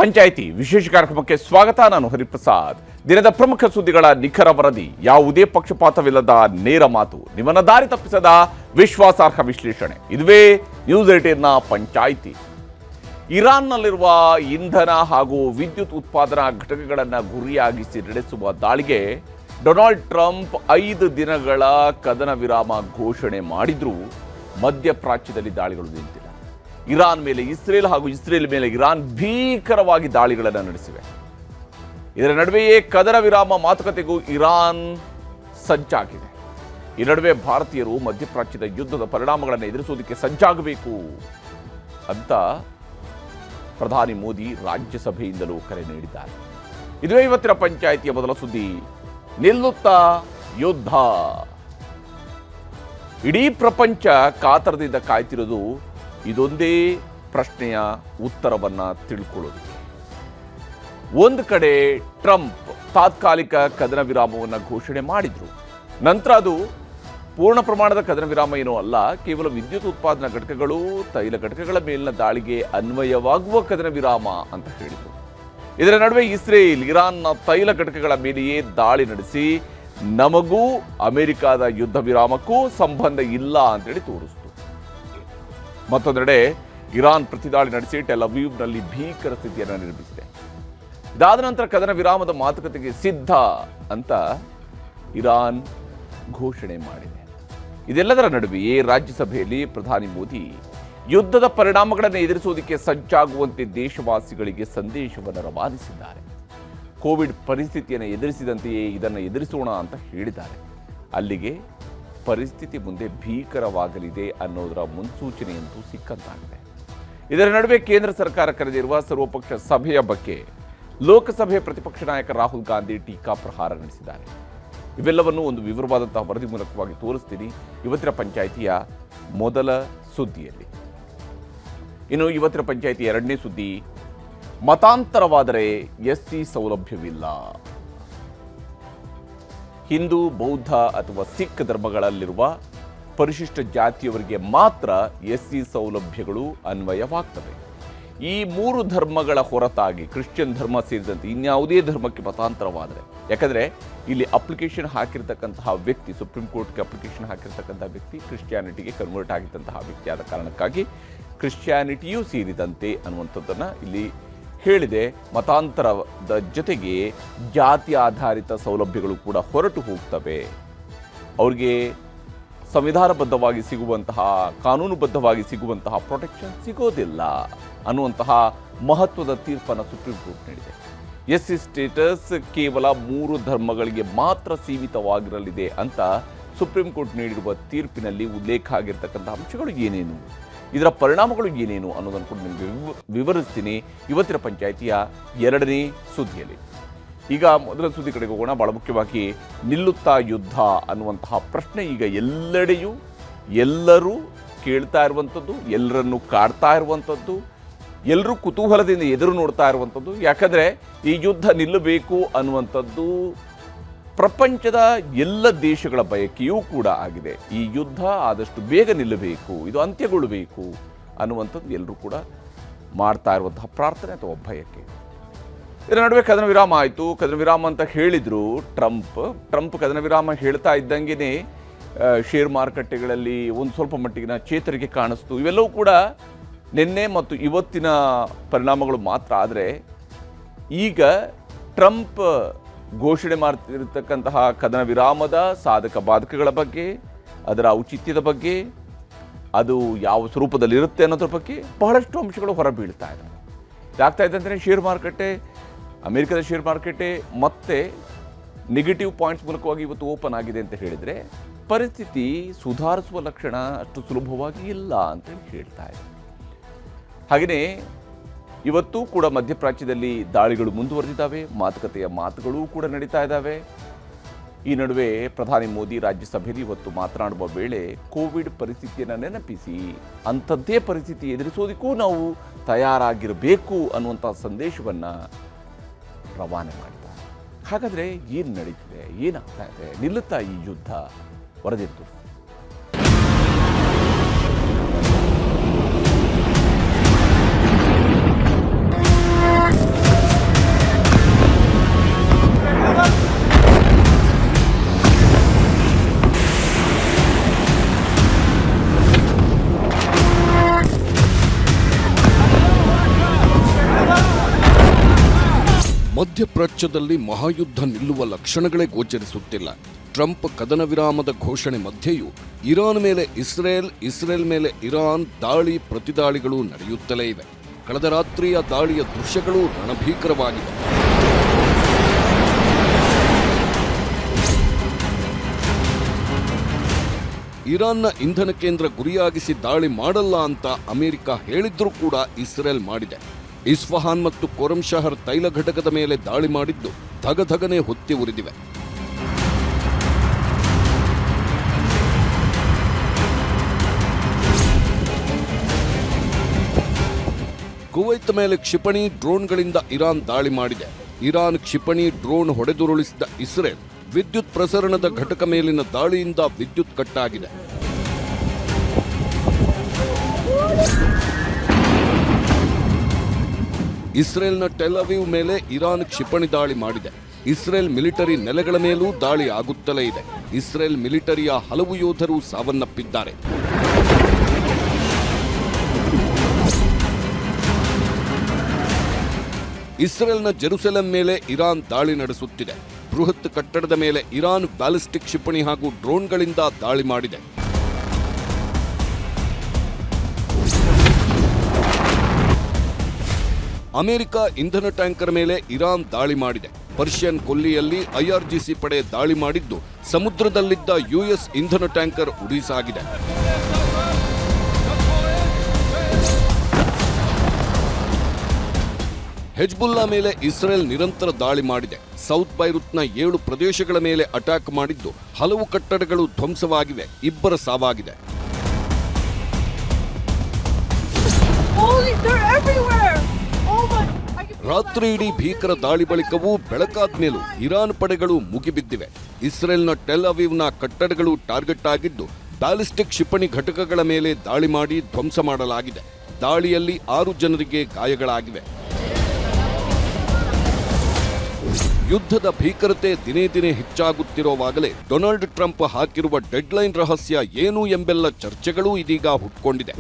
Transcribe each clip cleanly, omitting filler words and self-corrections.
ಪಂಚಾಯಿತಿ ವಿಶೇಷ ಕಾರ್ಯಕ್ರಮಕ್ಕೆ ಸ್ವಾಗತ. ನಾನು ಹರಿಪ್ರಸಾದ್. ದಿನದ ಪ್ರಮುಖ ಸುದ್ದಿಗಳ ನಿಖರ ವರದಿ, ಯಾವುದೇ ಪಕ್ಷಪಾತವಿಲ್ಲದ ನೇರ ಮಾತು, ನಿಮ್ಮನ್ನ ದಾರಿ ತಪ್ಪಿಸದ ವಿಶ್ವಾಸಾರ್ಹ ವಿಶ್ಲೇಷಣೆ. ಇದುವೇ ನ್ಯೂಸ್ 18ನ ಪಂಚಾಯಿತಿ. ಇರಾನ್ನಲ್ಲಿರುವ ಇಂಧನ ಹಾಗೂ ವಿದ್ಯುತ್ ಉತ್ಪಾದನಾ ಘಟಕಗಳನ್ನು ಗುರಿಯಾಗಿಸಿ ನಡೆಸುವ ದಾಳಿಗೆ ಡೊನಾಲ್ಡ್ ಟ್ರಂಪ್ 5 ದಿನಗಳ ಕದನ ವಿರಾಮ ಘೋಷಣೆ ಮಾಡಿದ್ರೂ ಮಧ್ಯಪ್ರಾಚ್ಯದಲ್ಲಿ ದಾಳಿಗಳು ನಿಂತಿಲ್ಲ. ಇರಾನ್ ಮೇಲೆ ಇಸ್ರೇಲ್ ಹಾಗೂ ಇಸ್ರೇಲ್ ಮೇಲೆ ಇರಾನ್ ಭೀಕರವಾಗಿ ದಾಳಿಗಳನ್ನು ನಡೆಸಿವೆ. ಇದರ ನಡುವೆಯೇ ಕದನ ವಿರಾಮ ಮಾತುಕತೆಗೂ ಇರಾನ್ ಸಜ್ಜಾಗಿದೆ. ಈ ನಡುವೆ ಭಾರತೀಯರು ಮಧ್ಯಪ್ರಾಚ್ಯದ ಯುದ್ಧದ ಪರಿಣಾಮಗಳನ್ನು ಎದುರಿಸುವುದಕ್ಕೆ ಸಜ್ಜಾಗಬೇಕು ಅಂತ ಪ್ರಧಾನಿ ಮೋದಿ ರಾಜ್ಯಸಭೆಯಿಂದಲೂ ಕರೆ ನೀಡಿದ್ದಾರೆ. ಇದುವೇ ಇವತ್ತಿನ ಪಂಚಾಯಿತಿಯ ಮೊದಲ ಸುದ್ದಿ. ನಿಲ್ಲುತ್ತಾ ಯುದ್ಧ. ಇಡೀ ಪ್ರಪಂಚ ಕಾತರದಿಂದ ಕಾಯ್ತಿರೋದು ಇದೊಂದೇ ಪ್ರಶ್ನೆಯ ಉತ್ತರವನ್ನು ತಿಳ್ಕೊಳ್ಳೋದಕ್ಕೆ. ಒಂದು ಕಡೆ ಟ್ರಂಪ್ ತಾತ್ಕಾಲಿಕ ಕದನ ವಿರಾಮವನ್ನು ಘೋಷಣೆ ಮಾಡಿದ್ರು. ನಂತರ ಅದು ಪೂರ್ಣ ಪ್ರಮಾಣದ ಕದನ ವಿರಾಮ ಏನೂ ಅಲ್ಲ, ಕೇವಲ ವಿದ್ಯುತ್ ಉತ್ಪಾದನಾ ಘಟಕಗಳು, ತೈಲ ಘಟಕಗಳ ಮೇಲಿನ ದಾಳಿಗೆ ಅನ್ವಯವಾಗುವ ಕದನ ವಿರಾಮ ಅಂತ ಹೇಳಿದರು. ಇದರ ನಡುವೆ ಇಸ್ರೇಲ್ ಇರಾನ್ನ ತೈಲ ಘಟಕಗಳ ಮೇಲೆಯೇ ದಾಳಿ ನಡೆಸಿ ನಮಗೂ ಅಮೆರಿಕದ ಯುದ್ಧ ವಿರಾಮಕ್ಕೂ ಸಂಬಂಧ ಇಲ್ಲ ಅಂತೇಳಿ ತೋರಿಸಿತು. ಮತ್ತೊಂದೆಡೆ ಇರಾನ್ ಪ್ರತಿದಾಳಿ ನಡೆಸಿ ಟೆಲ್ ಅವೀವ್ನಲ್ಲಿ ಭೀಕರ ಸ್ಥಿತಿಯನ್ನು ನಿರ್ಮಿಸಿದೆ. ಇದಾದ ನಂತರ ಕದನ ವಿರಾಮದ ಮಾತುಕತೆಗೆ ಸಿದ್ಧ ಅಂತ ಇರಾನ್ ಘೋಷಣೆ ಮಾಡಿದೆ. ಇದೆಲ್ಲದರ ನಡುವೆಯೇ ರಾಜ್ಯಸಭೆಯಲ್ಲಿ ಪ್ರಧಾನಿ ಮೋದಿ ಯುದ್ಧದ ಪರಿಣಾಮಗಳನ್ನು ಎದುರಿಸುವುದಕ್ಕೆ ಸಜ್ಜಾಗುವಂತೆ ದೇಶವಾಸಿಗಳಿಗೆ ಸಂದೇಶವನ್ನು ರವಾನಿಸಿದ್ದಾರೆ. ಕೋವಿಡ್ ಪರಿಸ್ಥಿತಿಯನ್ನು ಎದುರಿಸಿದಂತೆಯೇ ಇದನ್ನು ಎದುರಿಸೋಣ ಅಂತ ಹೇಳಿದ್ದಾರೆ. ಅಲ್ಲಿಗೆ ಪರಿಸ್ಥಿತಿ ಮುಂದೆ ಭೀಕರವಾಗಲಿದೆ ಅನ್ನೋದರ ಮುನ್ಸೂಚನೆಯಂತೂ ಸಿಕ್ಕಂತಾಗಿದೆ. ಇದರ ನಡುವೆ ಕೇಂದ್ರ ಸರ್ಕಾರ ಕರೆದಿರುವ ಸರ್ವಪಕ್ಷ ಸಭೆಯ ಬಗ್ಗೆ ಲೋಕಸಭೆ ಪ್ರತಿಪಕ್ಷ ನಾಯಕ ರಾಹುಲ್ ಗಾಂಧಿ ಟೀಕಾ ಪ್ರಹಾರ ನಡೆಸಿದ್ದಾರೆ. ಇವೆಲ್ಲವನ್ನು ಒಂದು ವಿವರವಾದಂತಹ ವರದಿ ಮೂಲಕವಾಗಿ ತೋರಿಸ್ತೀನಿ ಇವತ್ತಿನ ಪಂಚಾಯಿತಿಯ ಮೊದಲ ಸುದ್ದಿಯಲ್ಲಿ. ಇನ್ನು ಇವತ್ತಿನ ಪಂಚಾಯಿತಿ ಎರಡನೇ ಸುದ್ದಿ, ಮತಾಂತರವಾದರೆ ಎಸ್ಸಿ ಸೌಲಭ್ಯವಿಲ್ಲ. ಹಿಂದೂ, ಬೌದ್ಧ ಅಥವಾ ಸಿಖ್ ಧರ್ಮಗಳಲ್ಲಿರುವ ಪರಿಶಿಷ್ಟ ಜಾತಿಯವರಿಗೆ ಮಾತ್ರ ಎಸ್ಸಿ ಸೌಲಭ್ಯಗಳು ಅನ್ವಯವಾಗ್ತವೆ. ಈ 3 ಧರ್ಮಗಳ ಹೊರತಾಗಿ ಕ್ರಿಶ್ಚಿಯನ್ ಧರ್ಮ ಸೇರಿದಂತೆ ಇನ್ಯಾವುದೇ ಧರ್ಮಕ್ಕೆ ಮತಾಂತರವಾದರೆ, ಯಾಕಂದರೆ ಇಲ್ಲಿ ಅಪ್ಲಿಕೇಶನ್ ಹಾಕಿರ್ತಕ್ಕಂತಹ ವ್ಯಕ್ತಿ, ಸುಪ್ರೀಂ ಕೋರ್ಟ್ಗೆ ಅಪ್ಲಿಕೇಶನ್ ಹಾಕಿರ್ತಕ್ಕಂತಹ ವ್ಯಕ್ತಿ ಕ್ರಿಶ್ಚಿಯಾನಿಟಿಗೆ ಕನ್ವರ್ಟ್ ಆಗಿದ್ದಂತಹ ವ್ಯಕ್ತಿಯಾದ ಕಾರಣಕ್ಕಾಗಿ ಕ್ರಿಶ್ಚಿಯಾನಿಟಿಯೂ ಸೇರಿದಂತೆ ಅನ್ನುವಂಥದ್ದನ್ನು ಇಲ್ಲಿ ಹೇಳಿದೆ. ಮತಾಂತರದ ಜೊತೆಗೆ ಜಾತಿ ಆಧಾರಿತ ಸೌಲಭ್ಯಗಳು ಕೂಡ ಹೊರಟು ಹೋಗ್ತವೆ. ಅವ್ರಿಗೆ ಸಂವಿಧಾನಬದ್ಧವಾಗಿ ಸಿಗುವಂತಹ, ಕಾನೂನುಬದ್ಧವಾಗಿ ಸಿಗುವಂತಹ ಪ್ರೊಟೆಕ್ಷನ್ ಸಿಗೋದಿಲ್ಲ ಅನ್ನುವಂತಹ ಮಹತ್ವದ ತೀರ್ಪನ್ನು ಸುಪ್ರೀಂ ಕೋರ್ಟ್ ನೀಡಿದೆ. ಎಸ್ಸಿ ಸ್ಟೇಟಸ್ ಕೇವಲ 3 ಧರ್ಮಗಳಿಗೆ ಮಾತ್ರ ಸೀಮಿತವಾಗಿರಲಿದೆ ಅಂತ ಸುಪ್ರೀಂ ಕೋರ್ಟ್ ನೀಡಿರುವ ತೀರ್ಪಿನಲ್ಲಿ ಉಲ್ಲೇಖ ಆಗಿರ್ತಕ್ಕಂಥ ಅಂಶಗಳು ಏನೇನು, ಇದರ ಪರಿಣಾಮಗಳು ಏನೇನು ಅನ್ನೋದನ್ನು ಕೂಡ ನಿಮಗೆ ವಿವರಿಸ್ತೀನಿ ಇವತ್ತಿನ ಪಂಚಾಯಿತಿಯ ಎರಡನೇ ಸುದ್ದಿಯಲ್ಲಿ. ಈಗ ಮೊದಲ ಸುದ್ದಿ ಕಡೆಗೆ ಹೋಗೋಣ. ಬಹಳ ಮುಖ್ಯವಾಗಿ ನಿಲ್ಲುತ್ತಾ ಯುದ್ಧ ಅನ್ನುವಂತಹ ಪ್ರಶ್ನೆ ಈಗ ಎಲ್ಲೆಡೆಯೂ ಎಲ್ಲರೂ ಕೇಳ್ತಾ ಇರುವಂಥದ್ದು, ಎಲ್ಲರನ್ನು ಕಾಡ್ತಾ ಇರುವಂಥದ್ದು, ಎಲ್ಲರೂ ಕುತೂಹಲದಿಂದ ಎದುರು ನೋಡ್ತಾ ಇರುವಂಥದ್ದು. ಯಾಕಂದರೆ ಈ ಯುದ್ಧ ನಿಲ್ಲಬೇಕು ಅನ್ನುವಂಥದ್ದು ಪ್ರಪಂಚದ ಎಲ್ಲ ದೇಶಗಳ ಬಯಕೆಯೂ ಕೂಡ ಆಗಿದೆ. ಈ ಯುದ್ಧ ಆದಷ್ಟು ಬೇಗ ನಿಲ್ಲಬೇಕು, ಇದು ಅಂತ್ಯಗೊಳ್ಳಬೇಕು ಅನ್ನುವಂಥದ್ದು ಎಲ್ಲರೂ ಕೂಡ ಮಾಡ್ತಾ ಇರುವಂತಹ ಪ್ರಾರ್ಥನೆ ಅಥವಾ ಬಯಕೆ. ಇದರ ನಡುವೆ ಕದನ ವಿರಾಮ ಆಯಿತು. ಕದನ ವಿರಾಮ ಅಂತ ಹೇಳಿದರು ಟ್ರಂಪ್ ಕದನ ವಿರಾಮ ಹೇಳ್ತಾ ಇದ್ದಂಗೆ ಶೇರ್ ಮಾರುಕಟ್ಟೆಗಳಲ್ಲಿ ಒಂದು ಸ್ವಲ್ಪ ಮಟ್ಟಿಗಿನ ಚೇತರಿಕೆ ಕಾಣಿಸ್ತು. ಇವೆಲ್ಲವೂ ಕೂಡ ನಿನ್ನೆ ಮತ್ತು ಇವತ್ತಿನ ಪರಿಣಾಮಗಳು ಮಾತ್ರ. ಆದರೆ ಈಗ ಟ್ರಂಪ್ ಘೋಷಣೆ ಮಾಡ್ತಿರ್ತಕ್ಕಂತಹ ಕದನ ವಿರಾಮದ ಸಾಧಕ ಬಾಧಕಗಳ ಬಗ್ಗೆ, ಅದರ ಔಚಿತ್ಯದ ಬಗ್ಗೆ, ಅದು ಯಾವ ಸ್ವರೂಪದಲ್ಲಿರುತ್ತೆ ಅನ್ನೋದ್ರ ಬಗ್ಗೆ ಬಹಳಷ್ಟು ಅಂಶಗಳು ಹೊರಬೀಳ್ತಾ ಇದೆ. ಇದಾಗ್ತಾ ಇದೆ ಅಂತಲೇ ಶೇರ್ ಮಾರುಕಟ್ಟೆ, ಅಮೆರಿಕದ ಶೇರ್ ಮಾರುಕಟ್ಟೆ ಮತ್ತೆ ನೆಗೆಟಿವ್ ಪಾಯಿಂಟ್ಸ್ ಮೂಲಕವಾಗಿ ಇವತ್ತು ಓಪನ್ ಆಗಿದೆ ಅಂತ ಹೇಳಿದರೆ ಪರಿಸ್ಥಿತಿ ಸುಧಾರಿಸುವ ಲಕ್ಷಣ ಅಷ್ಟು ಸುಲಭವಾಗಿ ಇಲ್ಲ ಅಂತೇಳಿ ಹೇಳ್ತಾ ಇದೆ. ಹಾಗೆಯೇ ಇವತ್ತು ಕೂಡ ಮಧ್ಯಪ್ರಾಚ್ಯದಲ್ಲಿ ದಾಳಿಗಳು ಮುಂದುವರೆದಿದ್ದಾವೆ, ಮಾತುಕತೆಯ ಮಾತುಗಳು ಕೂಡ ನಡೀತಾ ಇದ್ದಾವೆ. ಈ ನಡುವೆ ಪ್ರಧಾನಿ ಮೋದಿ ರಾಜ್ಯಸಭೆಯಲ್ಲಿ ಇವತ್ತು ಮಾತನಾಡುವ ವೇಳೆ ಕೋವಿಡ್ ಪರಿಸ್ಥಿತಿಯನ್ನು ನೆನಪಿಸಿ ಅಂಥದ್ದೇ ಪರಿಸ್ಥಿತಿ ಎದುರಿಸೋದಕ್ಕೂ ನಾವು ತಯಾರಾಗಿರಬೇಕು ಅನ್ನುವಂಥ ಸಂದೇಶವನ್ನು ರವಾನೆ ಮಾಡಿದ್ದಾರೆ. ಹಾಗಾದರೆ ಏನು ನಡೀತಿದೆ, ಏನಾಗ್ತಾ ಇದೆ, ನಿಲ್ಲುತ್ತಾ ಈ ಯುದ್ಧ? ವರದಿತ್ತು. ಮಧ್ಯಪ್ರಾಚ್ಯದಲ್ಲಿ ಮಹಾಯುದ್ಧ ನಿಲ್ಲುವ ಲಕ್ಷಣಗಳೇ ಗೋಚರಿಸುತ್ತಿಲ್ಲ. ಟ್ರಂಪ್ ಕದನ ವಿರಾಮದ ಘೋಷಣೆ ಮಧ್ಯೆಯೂ ಇರಾನ್ ಮೇಲೆ ಇಸ್ರೇಲ್ ಮೇಲೆ ಇರಾನ್ ದಾಳಿ ಪ್ರತಿದಾಳಿಗಳು ನಡೆಯುತ್ತಲೇ ಇವೆ. ಕಳೆದ ರಾತ್ರಿಯ ದಾಳಿಯ ದೃಶ್ಯಗಳು ರಣಭೀಕರವಾಗಿವೆ. ಇರಾನ್ನ ಇಂಧನ ಕೇಂದ್ರ ಗುರಿಯಾಗಿಸಿ ದಾಳಿ ಮಾಡಲ್ಲ ಅಂತ ಅಮೆರಿಕ ಹೇಳಿದ್ರೂ ಕೂಡ ಇಸ್ರೇಲ್ ಮಾಡಿದೆ. ಇಸ್ಫಹಾನ್ ಮತ್ತು ಕೊರಮ್ಶಹರ್ ತೈಲ ಘಟಕದ ಮೇಲೆ ದಾಳಿ ಮಾಡಿದ್ದು ಧಗಧಗನೆ ಹೊತ್ತಿ ಉರಿದಿವೆ. ಕುವೈತ್ ಮೇಲೆ ಕ್ಷಿಪಣಿ ಡ್ರೋನ್ಗಳಿಂದ ಇರಾನ್ ದಾಳಿ ಮಾಡಿದೆ. ಇರಾನ್ ಕ್ಷಿಪಣಿ ಡ್ರೋನ್ ಹೊಡೆದುರುಳಿಸಿದ ಇಸ್ರೇಲ್ ವಿದ್ಯುತ್ ಪ್ರಸರಣದ ಘಟಕ ಮೇಲಿನ ದಾಳಿಯಿಂದ ವಿದ್ಯುತ್ ಕಟ್ಟಾಗಿದೆ. ಇಸ್ರೇಲ್ನ ಟೆಲ್ ಅವೀವ್ ಮೇಲೆ ಇರಾನ್ ಕ್ಷಿಪಣಿ ದಾಳಿ ಮಾಡಿದೆ. ಇಸ್ರೇಲ್ ಮಿಲಿಟರಿ ನೆಲೆಗಳ ಮೇಲೂ ದಾಳಿ ಆಗುತ್ತಲೇ ಇದೆ. ಇಸ್ರೇಲ್ ಮಿಲಿಟರಿಯ ಹಲವು ಯೋಧರು ಸಾವನ್ನಪ್ಪಿದ್ದಾರೆ. ಇಸ್ರೇಲ್ನ ಜೆರುಸಲೆಂ ಮೇಲೆ ಇರಾನ್ ದಾಳಿ ನಡೆಸುತ್ತಿದೆ. ಬೃಹತ್ ಕಟ್ಟಡದ ಮೇಲೆ ಇರಾನ್ ಬ್ಯಾಲಿಸ್ಟಿಕ್ ಕ್ಷಿಪಣಿ ಹಾಗೂ ಡ್ರೋನ್ಗಳಿಂದ ದಾಳಿ ಮಾಡಿದೆ. ಅಮೆರಿಕ ಇಂಧನ ಟ್ಯಾಂಕರ್ ಮೇಲೆ ಇರಾನ್ ದಾಳಿ ಮಾಡಿದೆ. ಪರ್ಷಿಯನ್ ಕೊಲ್ಲಿಯಲ್ಲಿ ಐಆರ್ಜಿಸಿ ಪಡೆ ದಾಳಿ ಮಾಡಿದ್ದು ಸಮುದ್ರದಲ್ಲಿದ್ದ ಯುಎಸ್ ಇಂಧನ ಟ್ಯಾಂಕರ್ ಉಡಿಸಾಗಿದೆ. ಹೆಜ್ಬುಲ್ಲಾ ಮೇಲೆ ಇಸ್ರೇಲ್ ನಿರಂತರ ದಾಳಿ ಮಾಡಿದೆ. ಸೌತ್ ಬೈರುತ್ನ 7 ಪ್ರದೇಶಗಳ ಮೇಲೆ ಅಟ್ಯಾಕ್ ಮಾಡಿದ್ದು ಹಲವು ಕಟ್ಟಡಗಳು ಧ್ವಂಸವಾಗಿವೆ. 2 ಸಾವಾಗಿದೆ. ರಾತ್ರಿ ಇಡೀ ಭೀಕರ ದಾಳಿ ಬಳಿಕವೂ ಬೆಳಕಾದ್ಮೇಲೂ ಇರಾನ್ ಪಡೆಗಳು ಮುಗಿಬಿದ್ದಿವೆ. ಇಸ್ರೇಲ್ನ ಟೆಲ್ ಅವೀವ್ನ ಕಟ್ಟಡಗಳು ಟಾರ್ಗೆಟ್ ಆಗಿದ್ದು ಬ್ಯಾಲಿಸ್ಟಿಕ್ ಕ್ಷಿಪಣಿ ಘಟಕಗಳ ಮೇಲೆ ದಾಳಿ ಮಾಡಿ ಧ್ವಂಸ ಮಾಡಲಾಗಿದೆ. ದಾಳಿಯಲ್ಲಿ 6 ಜನರಿಗೆ ಗಾಯಗಳಾಗಿವೆ. ಯುದ್ಧದ ಭೀಕರತೆ ದಿನೇ ದಿನೇ ಹೆಚ್ಚಾಗುತ್ತಿರುವಾಗಲೇ ಡೊನಾಲ್ಡ್ ಟ್ರಂಪ್ ಹಾಕಿರುವ ಡೆಡ್ಲೈನ್ ರಹಸ್ಯ ಏನು ಎಂಬೆಲ್ಲ ಚರ್ಚೆಗಳೂ ಇದೀಗ ಹುಟ್ಕೊಂಡಿದೆ.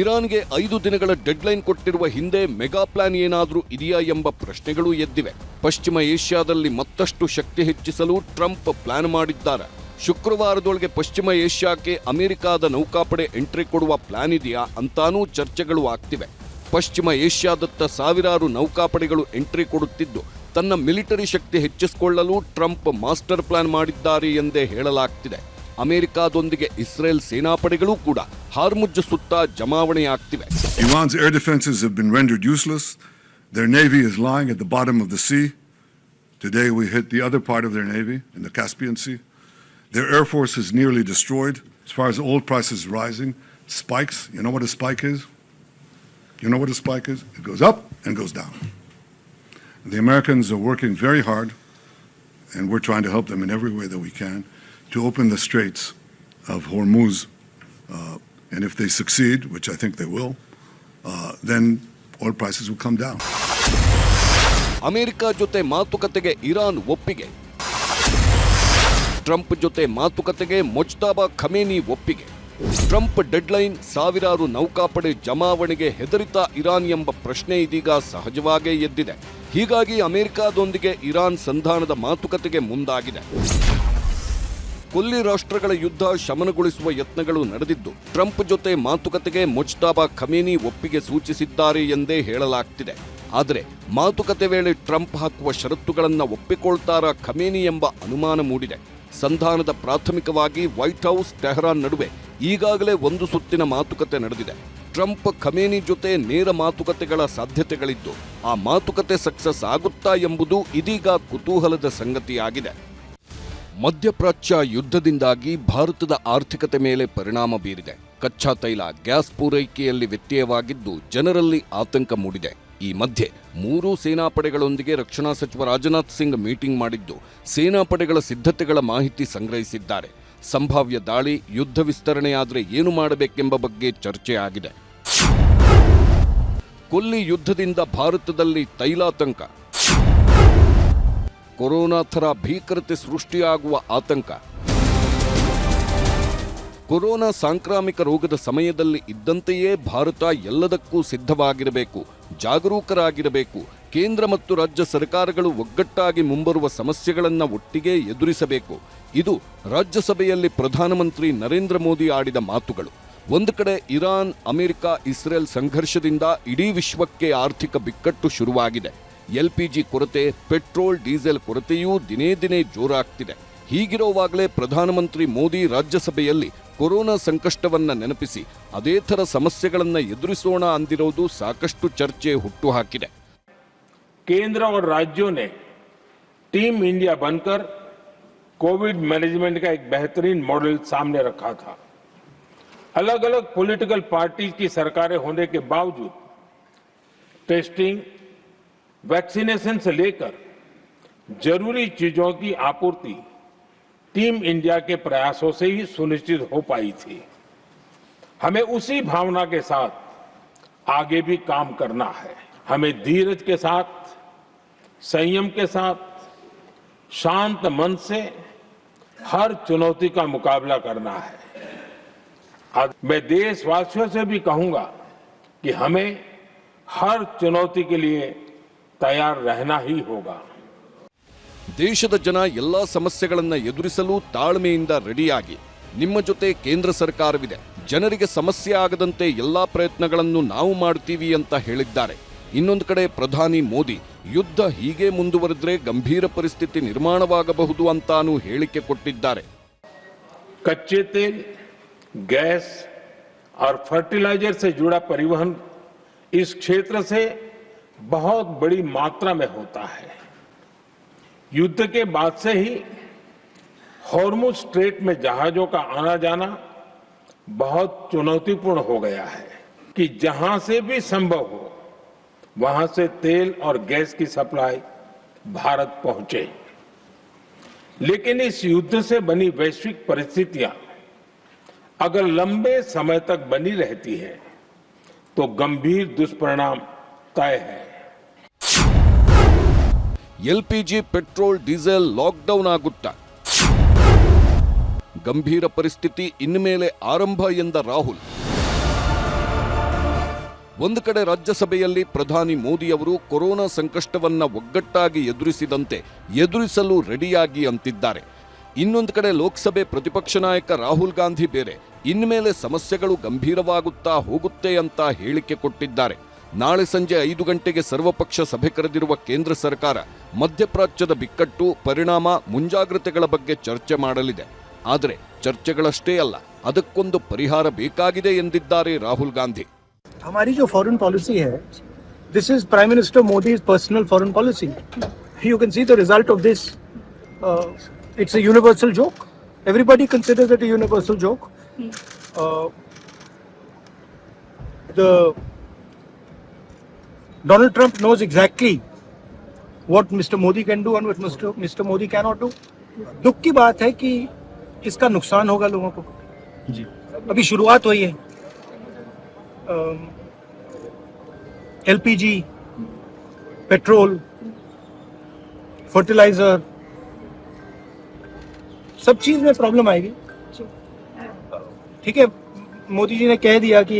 ಇರಾನ್ಗೆ 5 ದಿನಗಳ ಡೆಡ್ಲೈನ್ ಕೊಟ್ಟಿರುವ ಹಿಂದೆ ಮೆಗಾ ಪ್ಲಾನ್ ಏನಾದರೂ ಇದೆಯಾ ಎಂಬ ಪ್ರಶ್ನೆಗಳೂ ಎದ್ದಿವೆ. ಪಶ್ಚಿಮ ಏಷ್ಯಾದಲ್ಲಿ ಮತ್ತಷ್ಟು ಶಕ್ತಿ ಹೆಚ್ಚಿಸಲು ಟ್ರಂಪ್ ಪ್ಲಾನ್ ಮಾಡಿದ್ದಾರೆ. ಶುಕ್ರವಾರದೊಳಗೆ ಪಶ್ಚಿಮ ಏಷ್ಯಾಕ್ಕೆ ಅಮೆರಿಕಾದ ನೌಕಾಪಡೆ ಎಂಟ್ರಿ ಕೊಡುವ ಪ್ಲಾನ್ ಇದೆಯಾ ಅಂತಾನೂ ಚರ್ಚೆಗಳು ಆಗ್ತಿವೆ. ಪಶ್ಚಿಮ ಏಷ್ಯಾದತ್ತ ಸಾವಿರಾರು ನೌಕಾಪಡೆಗಳು ಎಂಟ್ರಿ ಕೊಡುತ್ತಿದ್ದು ತನ್ನ ಮಿಲಿಟರಿ ಶಕ್ತಿ ಹೆಚ್ಚಿಸಿಕೊಳ್ಳಲು ಟ್ರಂಪ್ ಮಾಸ್ಟರ್ ಪ್ಲಾನ್ ಮಾಡಿದ್ದಾರೆ ಎಂದೇ ಹೇಳಲಾಗ್ತಿದೆ. ಅಮೆರಿಕಾದೊಂದಿಗೆ ಇಸ್ರೇಲ್ ಸೇನಾಪಡೆಗಳು ಕೂಡ ಹಾರ್ಮುಜ್ ಸುತ್ತ ಜಮಾವಣೆಯಾಗ್ತಿವೆ. Iran's air defenses have been rendered useless. Their navy is lying at the bottom of the sea. Today we hit the other part of their navy in the Caspian Sea. Their air force is nearly destroyed. As far as oil prices rising, spikes, you know what a spike is? You know what a spike is? It goes up and goes down. The Americans are working very hard, and we're trying to help them in every way that we can to open the straits of Hormuz. And if they succeed, which I think they will, then oil prices will come down. America ಜೊತೆ ಮಾತುಕತೆಗೆ Iran ಒಪ್ಪಿಗೆ. Trump ಜೊತೆ ಮಾತುಕತೆಗೆ ಮುಜ್ತಬಾ Khamenei ಒಪ್ಪಿಗೆ. Trump deadline, ಸಾವಿರಾರು ನೌಕಾಪಡೆ ಜಮಾವಣೆಗೆ ಹೆದರಿತ Iran ಎಂಬ ಪ್ರಶ್ನೆ ಇದೀಗ ಸಹಜವಾಗೇ ಎದ್ದಿದೆ. ಹೀಗಾಗಿ ಅಮೆರಿಕಾದೊಂದಿಗೆ ಇರಾನ್ ಸಂಧಾನದ ಮಾತುಕತೆಗೆ ಮುಂದಾಗಿದೆ. ಕೊಲ್ಲಿ ರಾಷ್ಟ್ರಗಳ ಯುದ್ಧ ಶಮನಗೊಳಿಸುವ ಯತ್ನಗಳು ನಡೆದಿದ್ದು ಟ್ರಂಪ್ ಜೊತೆ ಮಾತುಕತೆಗೆ ಮುಜ್ತಬಾ ಖಮೇನಿ ಒಪ್ಪಿಗೆ ಸೂಚಿಸಿದ್ದಾರೆ ಎಂದೇ ಹೇಳಲಾಗ್ತಿದೆ. ಆದರೆ ಮಾತುಕತೆ ವೇಳೆ ಟ್ರಂಪ್ ಹಾಕುವ ಷರತ್ತುಗಳನ್ನು ಒಪ್ಪಿಕೊಳ್ತಾರಾ ಖಮೇನಿ ಎಂಬ ಅನುಮಾನ ಮೂಡಿದೆ. ಸಂಧಾನದ ಪ್ರಾಥಮಿಕವಾಗಿ ವೈಟ್ ಹೌಸ್, ಟೆಹರಾನ್ ನಡುವೆ ಈಗಾಗಲೇ 1 ಸುತ್ತಿನ ಮಾತುಕತೆ ನಡೆದಿದೆ. ಟ್ರಂಪ್ ಖಮೇನಿ ಜೊತೆ ನೇರ ಮಾತುಕತೆಗಳ ಸಾಧ್ಯತೆಗಳಿದ್ದು ಆ ಮಾತುಕತೆ ಸಕ್ಸಸ್ ಆಗುತ್ತಾ ಎಂಬುದು ಇದೀಗ ಕುತೂಹಲದ ಸಂಗತಿಯಾಗಿದೆ. ಮಧ್ಯಪ್ರಾಚ್ಯ ಯುದ್ಧದಿಂದಾಗಿ ಭಾರತದ ಆರ್ಥಿಕತೆ ಮೇಲೆ ಪರಿಣಾಮ ಬೀರಿದೆ. ಕಚ್ಚಾ ತೈಲ, ಗ್ಯಾಸ್ ಪೂರೈಕೆಯಲ್ಲಿ ವ್ಯತ್ಯಯವಾಗಿದ್ದು ಜನರಲ್ಲಿ ಆತಂಕ ಮೂಡಿದೆ. ಈ ಮಧ್ಯೆ 3 ಸೇನಾಪಡೆಗಳೊಂದಿಗೆ ರಕ್ಷಣಾ ಸಚಿವ ರಾಜನಾಥ್ ಸಿಂಗ್ ಮೀಟಿಂಗ್ ಮಾಡಿದ್ದು ಸೇನಾಪಡೆಗಳ ಸಿದ್ಧತೆಗಳ ಮಾಹಿತಿ ಸಂಗ್ರಹಿಸಿದ್ದಾರೆ. ಸಂಭಾವ್ಯ ದಾಳಿ, ಯುದ್ಧ ವಿಸ್ತರಣೆಯಾದರೆ ಏನು ಮಾಡಬೇಕೆಂಬ ಬಗ್ಗೆ ಚರ್ಚೆ ಆಗಿದೆ. ಕೊಲ್ಲಿ ಯುದ್ಧದಿಂದ ಭಾರತದಲ್ಲಿ ತೈಲಾತಂಕ, ಕೊರೋನಾ ಥರ ಭೀಕರತೆ ಸೃಷ್ಟಿಯಾಗುವ ಆತಂಕ. ಕೊರೋನಾ ಸಾಂಕ್ರಾಮಿಕ ರೋಗದ ಸಮಯದಲ್ಲಿ ಇದ್ದಂತೆಯೇ ಭಾರತ ಎಲ್ಲದಕ್ಕೂ ಸಿದ್ಧವಾಗಿರಬೇಕು, ಜಾಗರೂಕರಾಗಿರಬೇಕು, ಕೇಂದ್ರ ಮತ್ತು ರಾಜ್ಯ ಸರ್ಕಾರಗಳು ಒಗ್ಗಟ್ಟಾಗಿ ಮುಂಬರುವ ಸಮಸ್ಯೆಗಳನ್ನು ಒಟ್ಟಿಗೆ ಎದುರಿಸಬೇಕು. ಇದು ರಾಜ್ಯಸಭೆಯಲ್ಲಿ ಪ್ರಧಾನಮಂತ್ರಿ ನರೇಂದ್ರ ಮೋದಿ ಆಡಿದ ಮಾತುಗಳು. ಒಂದು ಕಡೆ ಇರಾನ್, ಅಮೆರಿಕ, ಇಸ್ರೇಲ್ ಸಂಘರ್ಷದಿಂದ ಇಡೀ ವಿಶ್ವಕ್ಕೆ ಆರ್ಥಿಕ ಬಿಕ್ಕಟ್ಟು ಶುರುವಾಗಿದೆ. LPG ಕೊರತೆ, ಪೆಟ್ರೋಲ್, ಡೀಸೆಲ್ ಕೊರತೆಯೂ ದಿನೇ ದಿನೇ ಜೋರಾಗ್ತಿದೆ. ಹೀಗಿರುವಾಗಲೇ ಪ್ರಧಾನಮಂತ್ರಿ ಮೋದಿ ರಾಜ್ಯಸಭೆಯಲ್ಲಿ ಕೊರೋನಾ ಸಂಕಷ್ಟವನ್ನ ನೆನಪಿಸಿ ಅದೇ ಥರ ಸಮಸ್ಯೆಗಳನ್ನು ಎದುರಿಸೋಣ ಅಂದಿರೋದು ಸಾಕಷ್ಟು ಚರ್ಚೆ ಹುಟ್ಟುಹಾಕಿದೆ. केंद्र और राज्यों ने टीम इंडिया बनकर कोविड मैनेजमेंट का एक बेहतरीन मॉडल सामने रखा था. अलग अलग पॉलिटिकल पार्टी की सरकारें होने के बावजूद टेस्टिंग, वैक्सीनेशन से लेकर जरूरी चीजों की आपूर्ति टीम इंडिया के प्रयासों से ही सुनिश्चित हो पाई थी. हमें उसी भावना के साथ आगे भी काम करना है. हमें धीरज के साथ, संयम के साथ, शांत मन से हर चुनौती का मुकाबला करना है. आज मैं देशवासियों से भी कहूंगा कि हमें हर चुनौती के लिए तैयार रहना ही होगा. ದೇಶದ ಜನ ಎಲ್ಲಾ ಸಮಸ್ಯೆಗಳನ್ನು ಎದುರಿಸಲು ತಾಳ್ಮೆಯಿಂದ ರೆಡಿಯಾಗಿ. ನಿಮ್ಮ ಜೊತೆ ಕೇಂದ್ರ ಸರ್ಕಾರವಿದೆ. ಜನರಿಗೆ ಸಮಸ್ಯೆ ಆಗದಂತೆ ಎಲ್ಲಾ ಪ್ರಯತ್ನಗಳನ್ನು ನಾವು ಮಾಡ್ತೀವಿ ಅಂತ ಹೇಳಿದ್ದಾರೆ. ಇನ್ನೊಂದು ಕಡೆ ಪ್ರಧಾನಿ ಮೋದಿ ಯುದ್ಧ ಹೀಗೆ ಮುಂದುವರೆದ್ರೆ ಗಂಭೀರ ಪರಿಸ್ಥಿತಿ ನಿರ್ಮಾಣವಾಗಬಹುದು ಅಂತಾನೂ ಹೇಳಿಕೆ ಕೊಟ್ಟಿದ್ದಾರೆ. कच्चे तेल, गैस और फर्टिलाइजर से जुड़ा परिवहन इस क्षेत्र से बहुत बड़ी मात्रा में होता है. युद्ध के बाद से ही हॉर्मुज स्ट्रेट में जहाजों का आना जाना बहुत चुनौतीपूर्ण हो गया है कि जहां से भी संभव हो वहां से तेल और गैस की सप्लाई भारत पहुंचे. लेकिन इस युद्ध से बनी वैश्विक परिस्थितियां अगर लंबे समय तक बनी रहती है तो गंभीर दुष्परिणाम तय है. LPG, ಪೆಟ್ರೋಲ್, ಡೀಸೆಲ್ ಲಾಕ್ಡೌನ್ ಆಗುತ್ತಾ? ಗಂಭೀರ ಪರಿಸ್ಥಿತಿ ಇನ್ಮೇಲೆ ಆರಂಭ ಎಂದ ರಾಹುಲ್. ಒಂದು ಕಡೆ ರಾಜ್ಯಸಭೆಯಲ್ಲಿ ಪ್ರಧಾನಿ ಮೋದಿ ಅವರು ಕೊರೋನಾ ಸಂಕಷ್ಟವನ್ನ ಒಗ್ಗಟ್ಟಾಗಿ ಎದುರಿಸಿದಂತೆ ಎದುರಿಸಲು ರೆಡಿಯಾಗಿ ಅಂತಿದ್ದಾರೆ. ಇನ್ನೊಂದು ಕಡೆ ಲೋಕಸಭೆ ಪ್ರತಿಪಕ್ಷ ನಾಯಕ ರಾಹುಲ್ ಗಾಂಧಿ ಬೇರೆ ಇನ್ಮೇಲೆ ಸಮಸ್ಯೆಗಳು ಗಂಭೀರವಾಗುತ್ತಾ ಹೋಗುತ್ತೆ ಅಂತ ಹೇಳಿಕೆ ಕೊಟ್ಟಿದ್ದಾರೆ. ನಾಳೆ ಸಂಜೆ 5 ಗಂಟೆಗೆ ಸರ್ವಪಕ್ಷ ಸಭೆ ಕರೆದಿರುವ ಕೇಂದ್ರ ಸರ್ಕಾರ ಮಧ್ಯಪ್ರಾಚ್ಯದ ಬಿಕ್ಕಟ್ಟು, ಪರಿಣಾಮ, ಮುಂಜಾಗ್ರತೆಗಳ ಬಗ್ಗೆ ಚರ್ಚೆ ಮಾಡಲಿದೆ. ಆದರೆ ಚರ್ಚೆಗಳಷ್ಟೇ ಅಲ್ಲ, ಅದಕ್ಕೊಂದು ಪರಿಹಾರ ಬೇಕಾಗಿದೆ ಎಂದಿದ್ದಾರೆ ರಾಹುಲ್ ಗಾಂಧಿ. हमारी जो फॉरेन पॉलिसी है, this is Prime Minister Modi's personal foreign policy. You can see the result of this. It's a universal joke. Everybody considers it a universal joke. The Donald Trump knows exactly what Mr. Modi can do and what Mr. Modi cannot do. दुख की बात है कि इसका नुकसान होगा लोगों को. अभी शुरुआत हुई है. LPG, पेट्रोल, फर्टिलाइजर, सब चीज में प्रॉब्लम आएगी. ठीक है, मोदी जी ने कह दिया कि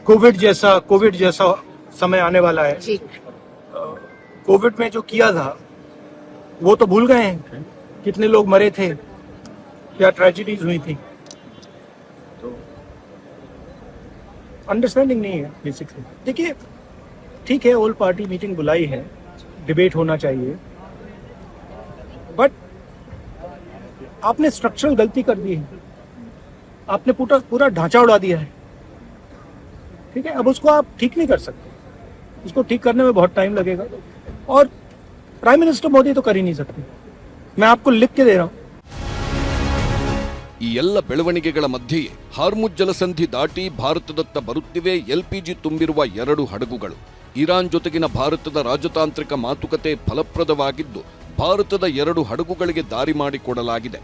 कोविड जैसा समय आने वाला है. कोविड में जो किया था वो तो भूल गए हैं. कितने लोग मरे थे, क्या ट्रेजेडीज हुई थी. अंडरस्टैंडिंग नहीं है बेसिकली. देखिए, ठीक है, ऑल पार्टी मीटिंग बुलाई है, डिबेट होना चाहिए, बट आपने स्ट्रक्चरल गलती कर दी है. आपने पूरा ढांचा उड़ा दिया है. ठीक है, अब उसको आप ठीक नहीं कर सकते. उसको ठीक करने में बहुत टाइम लगेगा और प्राइम मिनिस्टर मोदी तो कर ही नहीं सकते. मैं आपको लिख के दे रहा हूं. ಈ ಎಲ್ಲ ಬೆಳವಣಿಗೆಗಳ ಮಧ್ಯೆಯೇ ಹಾರ್ಮುಜ್ ಜಲಸಂಧಿ ದಾಟಿ ಭಾರತದತ್ತ ಬರುತ್ತಿವೆ LPG ತುಂಬಿರುವ 2 ಹಡಗುಗಳು. ಇರಾನ್ ಜೊತೆಗಿನ ಭಾರತದ ರಾಜತಾಂತ್ರಿಕ ಮಾತುಕತೆ ಫಲಪ್ರದವಾಗಿದ್ದು ಭಾರತದ 2 ಹಡಗುಗಳಿಗೆ ದಾರಿ ಮಾಡಿಕೊಡಲಾಗಿದೆ.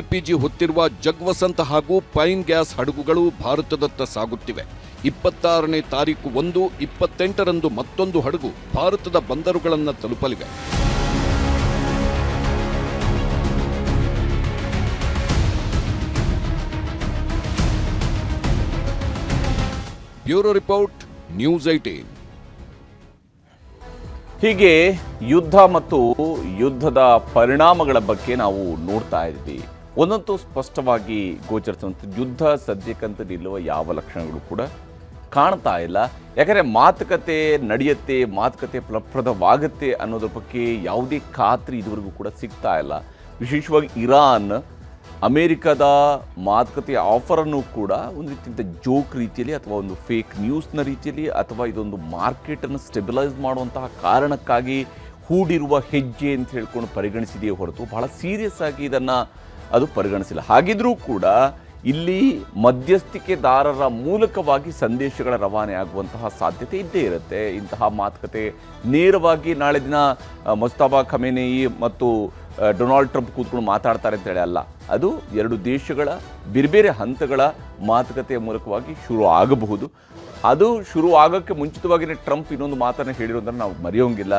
LPG ಹೊತ್ತಿರುವ ಜಗ್ವಸಂತ್ ಹಾಗೂ ಪೈನ್ ಗ್ಯಾಸ್ ಹಡಗುಗಳು ಭಾರತದತ್ತ ಸಾಗುತ್ತಿವೆ. 26ನೇ ತಾರೀಕು 1, 28ರಂದು ಮತ್ತೊಂದು ಹಡಗು ಭಾರತದ ಬಂದರುಗಳನ್ನು ತಲುಪಲಿವೆ. Bureau report, news 18. ಹೀಗೆ ಯುದ್ಧ ಮತ್ತು ಯುದ್ಧದ ಪರಿಣಾಮಗಳ ಬಗ್ಗೆ ನಾವು ನೋಡ್ತಾ ಇದ್ವಿ. ಒಂದಂತೂ ಸ್ಪಷ್ಟವಾಗಿ ಗೋಚರಿಸುವಂಥ ಯುದ್ಧ ಸದ್ಯಕ್ಕಂತ ನಿಲ್ಲುವ ಯಾವ ಲಕ್ಷಣಗಳು ಕೂಡ ಕಾಣ್ತಾ ಇಲ್ಲ. ಯಾಕಂದರೆ ಮಾತುಕತೆ ನಡೆಯುತ್ತೆ, ಮಾತುಕತೆ ಫಲಪ್ರದವಾಗುತ್ತೆ ಅನ್ನೋದ್ರ ಬಗ್ಗೆ ಯಾವುದೇ ಖಾತ್ರಿ ಇದುವರೆಗೂ ಕೂಡ ಸಿಗ್ತಾ ಇಲ್ಲ. ವಿಶೇಷವಾಗಿ ಇರಾನ್ ಅಮೇರಿಕದ ಮಾತುಕತೆಯ ಆಫರನ್ನು ಕೂಡ ಒಂದು ರೀತಿಯಿಂದ ಜೋಕ್ ರೀತಿಯಲ್ಲಿ ಅಥವಾ ಒಂದು ಫೇಕ್ ನ್ಯೂಸ್ನ ರೀತಿಯಲ್ಲಿ ಅಥವಾ ಇದೊಂದು ಮಾರ್ಕೆಟನ್ನು ಸ್ಟೆಬಿಲೈಸ್ ಮಾಡುವಂತಹ ಕಾರಣಕ್ಕಾಗಿ ಹೂಡಿರುವ ಹೆಜ್ಜೆ ಅಂತ ಹೇಳ್ಕೊಂಡು ಪರಿಗಣಿಸಿದೆಯೇ ಹೊರತು ಬಹಳ ಸೀರಿಯಸ್ ಆಗಿ ಇದನ್ನು ಅದು ಪರಿಗಣಿಸಿಲ್ಲ. ಹಾಗಿದ್ರೂ ಕೂಡ ಇಲ್ಲಿ ಮಧ್ಯಸ್ಥಿಕೆದಾರರ ಮೂಲಕವಾಗಿ ಸಂದೇಶಗಳ ರವಾನೆ ಆಗುವಂತಹ ಸಾಧ್ಯತೆ ಇದ್ದೇ ಇರುತ್ತೆ. ಇಂತಹ ಮಾತುಕತೆ ನೇರವಾಗಿ ನಾಳೆ ದಿನ ಮುಜ್ತಬಾ ಖಮೇನೆಯಿ ಮತ್ತು ಡೊನಾಲ್ಡ್ ಟ್ರಂಪ್ ಕೂತ್ಕೊಂಡು ಮಾತಾಡ್ತಾರೆ ಅಂತೇಳಿ ಅಲ್ಲ, ಅದು ಎರಡು ದೇಶಗಳ ಬೇರೆ ಬೇರೆ ಹಂತಗಳ ಮಾತುಕತೆಯ ಮೂಲಕವಾಗಿ ಶುರು ಆಗಬಹುದು. ಅದು ಶುರು ಆಗೋಕ್ಕೆ ಮುಂಚಿತವಾಗಿಯೇ ಟ್ರಂಪ್ ಇನ್ನೊಂದು ಮಾತನ್ನು ಹೇಳಿರೋದನ್ನು ನಾವು ಮರೆಯೋಂಗಿಲ್ಲ.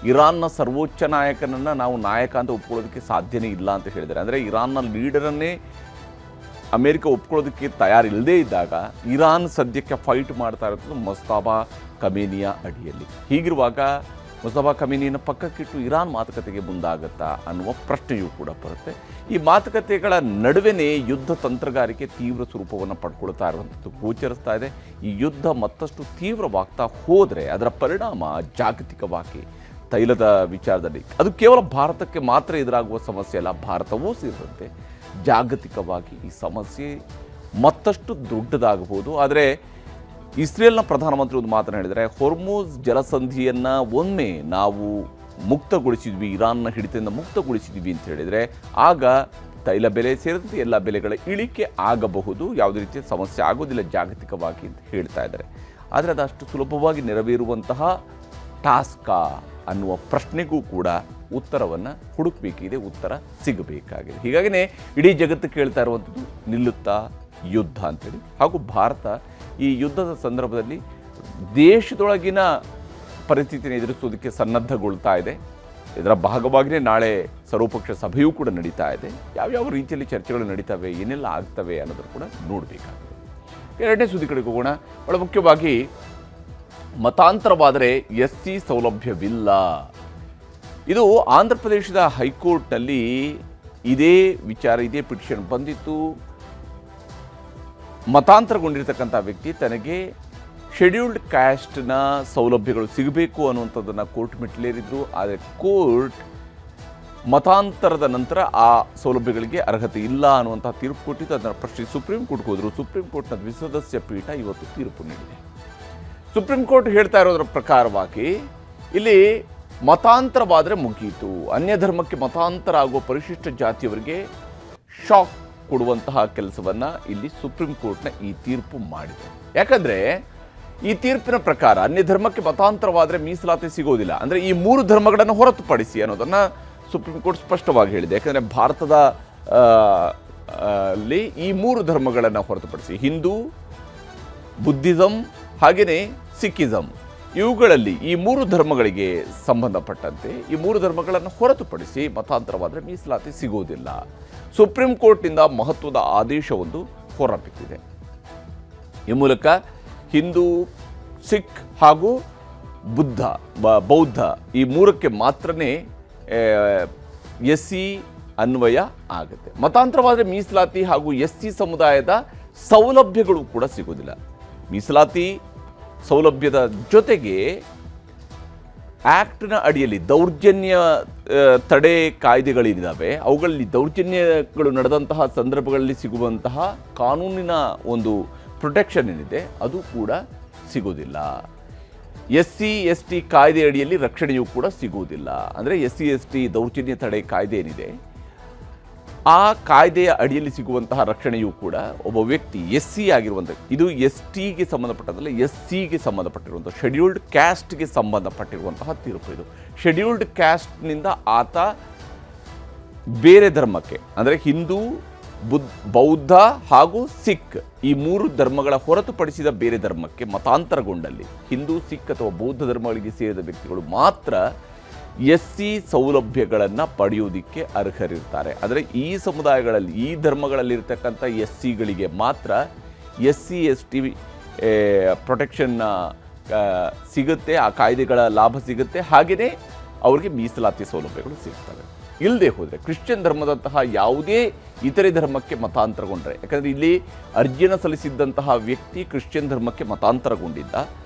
ಇರಾನ್ನ ಸರ್ವೋಚ್ಚ ನಾಯಕನನ್ನು ನಾವು ನಾಯಕ ಅಂತ ಒಪ್ಕೊಳ್ಳೋದಕ್ಕೆ ಸಾಧ್ಯನೇ ಇಲ್ಲ ಅಂತ ಹೇಳಿದ್ದಾರೆ. ಅಂದರೆ ಇರಾನ್ನ ಲೀಡರನ್ನೇ ಅಮೇರಿಕ ಒಪ್ಕೊಳ್ಳೋದಕ್ಕೆ ತಯಾರಿಲ್ಲದೇ ಇದ್ದಾಗ ಇರಾನ್ ಸದ್ಯಕ್ಕೆ ಫೈಟ್ ಮಾಡ್ತಾ ಇರೋದು ಮುಜ್ತಬಾ ಖಮೇನಿಯ ಅಡಿಯಲ್ಲಿ. ಹೀಗಿರುವಾಗ ಮುಜ್ತಬಾ ಖಮೇನಿಯನ್ನು ಪಕ್ಕಕ್ಕಿಟ್ಟು ಇರಾನ್ ಮಾತುಕತೆಗೆ ಮುಂದಾಗುತ್ತಾ ಅನ್ನುವ ಪ್ರಶ್ನೆಯೂ ಕೂಡ ಬರುತ್ತೆ. ಈ ಮಾತುಕತೆಗಳ ನಡುವೆನೇ ಯುದ್ಧ ತಂತ್ರಗಾರಿಕೆ ತೀವ್ರ ಸ್ವರೂಪವನ್ನು ಪಡ್ಕೊಳ್ತಾ ಇರುವಂಥದ್ದು ಗೋಚರಿಸ್ತಾ ಇದೆ. ಈ ಯುದ್ಧ ಮತ್ತಷ್ಟು ತೀವ್ರವಾಗ್ತಾ ಹೋದರೆ ಅದರ ಪರಿಣಾಮ ಜಾಗತಿಕವಾಗಿ ತೈಲದ ವಿಚಾರದಲ್ಲಿ ಅದು ಕೇವಲ ಭಾರತಕ್ಕೆ ಮಾತ್ರ ಎದುರಾಗುವ ಸಮಸ್ಯೆ ಅಲ್ಲ, ಭಾರತವೂ ಸೇರಿದಂತೆ ಜಾಗತಿಕವಾಗಿ ಈ ಸಮಸ್ಯೆ ಮತ್ತಷ್ಟು ದೊಡ್ಡದಾಗಬಹುದು. ಆದರೆ ಇಸ್ರೇಲ್ನ ಪ್ರಧಾನಮಂತ್ರಿ ಒಂದು ಮಾತನ್ನು ಹೇಳಿದರೆ, ಹೊರ್ಮುಜ್ ಜಲಸಂಧಿಯನ್ನು ಒಮ್ಮೆ ನಾವು ಮುಕ್ತಗೊಳಿಸಿದ್ವಿ, ಇರಾನ್ನ ಹಿಡಿತದಿಂದ ಮುಕ್ತಗೊಳಿಸಿದ್ವಿ ಅಂತ ಹೇಳಿದರೆ ಆಗ ತೈಲ ಬೆಲೆ ಸೇರಿದಂತೆ ಎಲ್ಲ ಬೆಲೆಗಳ ಇಳಿಕೆ ಆಗಬಹುದು, ಯಾವುದೇ ರೀತಿಯ ಸಮಸ್ಯೆ ಆಗೋದಿಲ್ಲ ಜಾಗತಿಕವಾಗಿ ಅಂತ ಹೇಳ್ತಾ ಇದ್ದಾರೆ. ಆದರೆ ಅದಷ್ಟು ಸುಲಭವಾಗಿ ನೆರವೇರುವಂತಹ ಟಾಸ್ಕಾ ಅನ್ನುವ ಪ್ರಶ್ನೆಗೂ ಕೂಡ ಉತ್ತರವನ್ನು ಹುಡುಕಬೇಕಿದೆ, ಉತ್ತರ ಸಿಗಬೇಕಾಗಿದೆ. ಹೀಗಾಗಿಯೇ ಇಡೀ ಜಗತ್ತು ಕೇಳ್ತಾ ಇರುವಂಥದ್ದು ನಿಲ್ಲುತ್ತಾ ಯುದ್ಧ ಅಂತೇಳಿ. ಹಾಗೂ ಭಾರತ ಈ ಯುದ್ಧದ ಸಂದರ್ಭದಲ್ಲಿ ದೇಶದೊಳಗಿನ ಪರಿಸ್ಥಿತಿಯನ್ನು ಎದುರಿಸೋದಕ್ಕೆ ಸನ್ನದ್ಧಗೊಳ್ತಾ ಇದೆ. ಇದರ ಭಾಗವಾಗಿಯೇ ನಾಳೆ ಸರ್ವಪಕ್ಷ ಸಭೆಯೂ ಕೂಡ ನಡೀತಾ ಇದೆ. ಯಾವ್ಯಾವ ರೀತಿಯಲ್ಲಿ ಚರ್ಚೆಗಳು ನಡೀತವೆ, ಏನೆಲ್ಲ ಆಗ್ತವೆ ಅನ್ನೋದನ್ನು ಕೂಡ ನೋಡಬೇಕಾಗಿದೆ. ಎರಡನೇ ಸುದ್ದಿ ಕಡೆಗೆ ಹೋಗೋಣ. ಬಹಳ ಮುಖ್ಯವಾಗಿ ಮತಾಂತರವಾದರೆ SC ಸೌಲಭ್ಯವಿಲ್ಲ. ಇದು ಆಂಧ್ರ ಪ್ರದೇಶದ ಹೈಕೋರ್ಟ್ನಲ್ಲಿ ಇದೇ ವಿಚಾರ, ಇದೇ ಪಿಟಿಷನ್ ಬಂದಿತ್ತು. ಮತಾಂತರಗೊಂಡಿರ್ತಕ್ಕಂಥ ವ್ಯಕ್ತಿ ತನಗೆ ಶೆಡ್ಯೂಲ್ಡ್ ಕ್ಯಾಸ್ಟ್ನ ಸೌಲಭ್ಯಗಳು ಸಿಗಬೇಕು ಅನ್ನುವಂಥದ್ದನ್ನು ಕೋರ್ಟ್ ಮೆಟ್ಟಿಲೇರಿದ್ರು. ಆದರೆ ಕೋರ್ಟ್ ಮತಾಂತರದ ನಂತರ ಆ ಸೌಲಭ್ಯಗಳಿಗೆ ಅರ್ಹತೆ ಇಲ್ಲ ಅನ್ನುವಂಥ ತೀರ್ಪು ಕೊಟ್ಟಿದ್ದು. ಅದನ್ನು ಪ್ರಶ್ನಿಸಿ ಸುಪ್ರೀಂ ಕೋರ್ಟ್ಗೆ ಹೋದರು. ಸುಪ್ರೀಂ ಕೋರ್ಟ್ನ ದ್ವಿಸದಸ್ಯ ಪೀಠ ಇವತ್ತು ತೀರ್ಪು ನೀಡಿದೆ. ಸುಪ್ರೀಂ ಕೋರ್ಟ್ ಹೇಳ್ತಾ ಇರೋದ್ರ ಪ್ರಕಾರವಾಗಿ ಇಲ್ಲಿ ಮತಾಂತರವಾದರೆ ಮುಗಿಯಿತು, ಅನ್ಯ ಧರ್ಮಕ್ಕೆ ಮತಾಂತರ ಆಗುವ ಪರಿಶಿಷ್ಟ ಜಾತಿಯವರಿಗೆ ಶಾಕ್ ಕೊಡುವಂತಹ ಕೆಲಸವನ್ನು ಇಲ್ಲಿ ಸುಪ್ರೀಂ ಕೋರ್ಟ್ನ ಈ ತೀರ್ಪು ಮಾಡಿದೆ. ಯಾಕಂದರೆ ಈ ತೀರ್ಪಿನ ಪ್ರಕಾರ ಅನ್ಯ ಧರ್ಮಕ್ಕೆ ಮತಾಂತರವಾದರೆ ಮೀಸಲಾತಿ ಸಿಗೋದಿಲ್ಲ, ಅಂದರೆ ಈ ಮೂರು ಧರ್ಮಗಳನ್ನು ಹೊರತುಪಡಿಸಿ ಅನ್ನೋದನ್ನು ಸುಪ್ರೀಂ ಕೋರ್ಟ್ ಸ್ಪಷ್ಟವಾಗಿ ಹೇಳಿದೆ. ಯಾಕಂದರೆ ಭಾರತದ ಅಲ್ಲಿ ಈ ಮೂರು ಧರ್ಮಗಳನ್ನು ಹೊರತುಪಡಿಸಿ ಹಿಂದೂ, ಬುದ್ಧಿಸಮ್ ಹಾಗೆಯೇ ಸಿಕ್ಕಿಸಮ್, ಇವುಗಳಲ್ಲಿ ಈ ಮೂರು ಧರ್ಮಗಳಿಗೆ ಸಂಬಂಧಪಟ್ಟಂತೆ ಈ ಮೂರು ಧರ್ಮಗಳನ್ನು ಹೊರತುಪಡಿಸಿ ಮತಾಂತರವಾದರೆ ಮೀಸಲಾತಿ ಸಿಗೋದಿಲ್ಲ. ಸುಪ್ರೀಂ ಕೋರ್ಟ್ನಿಂದ ಮಹತ್ವದ ಆದೇಶವೊಂದು ಹೊರಬಿದ್ದಿದೆ. ಈ ಮೂಲಕ ಹಿಂದೂ, ಸಿಖ್ ಹಾಗೂ ಬೌದ್ಧ ಈ ಮೂರಕ್ಕೆ ಮಾತ್ರನೇ SC ಅನ್ವಯ ಆಗುತ್ತೆ. ಮತಾಂತರವಾದರೆ ಮೀಸಲಾತಿ ಹಾಗೂ SC ಸಮುದಾಯದ ಸೌಲಭ್ಯಗಳು ಕೂಡ ಸಿಗೋದಿಲ್ಲ. ಮೀಸಲಾತಿ ಸೌಲಭ್ಯದ ಜೊತೆಗೆ ಆ್ಯಕ್ಟ್ನ ಅಡಿಯಲ್ಲಿ ದೌರ್ಜನ್ಯ ತಡೆ ಕಾಯ್ದೆಗಳೇನಿದ್ದಾವೆ ಅವುಗಳಲ್ಲಿ ದೌರ್ಜನ್ಯಗಳು ನಡೆದಂತಹ ಸಂದರ್ಭಗಳಲ್ಲಿ ಸಿಗುವಂತಹ ಕಾನೂನಿನ ಒಂದು ಪ್ರೊಟೆಕ್ಷನ್ ಏನಿದೆ ಅದು ಕೂಡ ಸಿಗೋದಿಲ್ಲ. SC ST ಕಾಯ್ದೆ ಅಡಿಯಲ್ಲಿ ರಕ್ಷಣೆಯೂ ಕೂಡ ಸಿಗುವುದಿಲ್ಲ. ಅಂದರೆ SC ST ದೌರ್ಜನ್ಯ ತಡೆ ಕಾಯ್ದೆ ಏನಿದೆ ಆ ಕಾಯ್ದೆಯ ಅಡಿಯಲ್ಲಿ ಸಿಗುವಂತಹ ರಕ್ಷಣೆಯೂ ಕೂಡ ಒಬ್ಬ ವ್ಯಕ್ತಿ SC ಆಗಿರುವಂಥ, ಇದು STಗೆ ಸಂಬಂಧಪಟ್ಟದಲ್ಲ, SCಗೆ ಸಂಬಂಧಪಟ್ಟಿರುವಂಥ ಶೆಡ್ಯೂಲ್ಡ್ ಕ್ಯಾಸ್ಟ್ಗೆ ಸಂಬಂಧಪಟ್ಟಿರುವಂತಹ ತೀರ್ಪು ಇದು. ಶೆಡ್ಯೂಲ್ಡ್ ಕ್ಯಾಸ್ಟ್ನಿಂದ ಆತ ಬೇರೆ ಧರ್ಮಕ್ಕೆ ಅಂದರೆ ಹಿಂದೂ, ಬೌದ್ಧ ಹಾಗೂ ಸಿಖ್ ಈ ಮೂರು ಧರ್ಮಗಳ ಹೊರತುಪಡಿಸಿದ ಬೇರೆ ಧರ್ಮಕ್ಕೆ ಮತಾಂತರಗೊಂಡಲ್ಲಿ ಹಿಂದೂ, ಸಿಖ್ ಅಥವಾ ಬೌದ್ಧ ಧರ್ಮಗಳಿಗೆ ಸೇರಿದ ವ್ಯಕ್ತಿಗಳು ಮಾತ್ರ SC ಸೌಲಭ್ಯಗಳನ್ನು ಪಡೆಯೋದಕ್ಕೆ ಅರ್ಹರಿರ್ತಾರೆ. ಅಂದರೆ ಈ ಸಮುದಾಯಗಳಲ್ಲಿ ಈ ಧರ್ಮಗಳಲ್ಲಿರ್ತಕ್ಕಂಥ SCಗಳಿಗೆ ಮಾತ್ರ SC ST ಪ್ರೊಟೆಕ್ಷನ್ನ ಸಿಗುತ್ತೆ, ಆ ಕಾಯ್ದೆಗಳ ಲಾಭ ಸಿಗುತ್ತೆ, ಹಾಗೆಯೇ ಅವರಿಗೆ ಮೀಸಲಾತಿ ಸೌಲಭ್ಯಗಳು ಸಿಗ್ತವೆ. ಇಲ್ಲದೆ ಹೋದರೆ ಕ್ರಿಶ್ಚಿಯನ್ ಧರ್ಮದಂತಹ ಯಾವುದೇ ಇತರೆ ಧರ್ಮಕ್ಕೆ ಮತಾಂತರಗೊಂಡ್ರೆ, ಯಾಕಂದರೆ ಇಲ್ಲಿ ಅರ್ಜಿಯನ್ನು ಸಲ್ಲಿಸಿದ್ದಂತಹ ವ್ಯಕ್ತಿ ಕ್ರಿಶ್ಚಿಯನ್ ಧರ್ಮಕ್ಕೆ ಮತಾಂತರಗೊಂಡಿದ್ದ,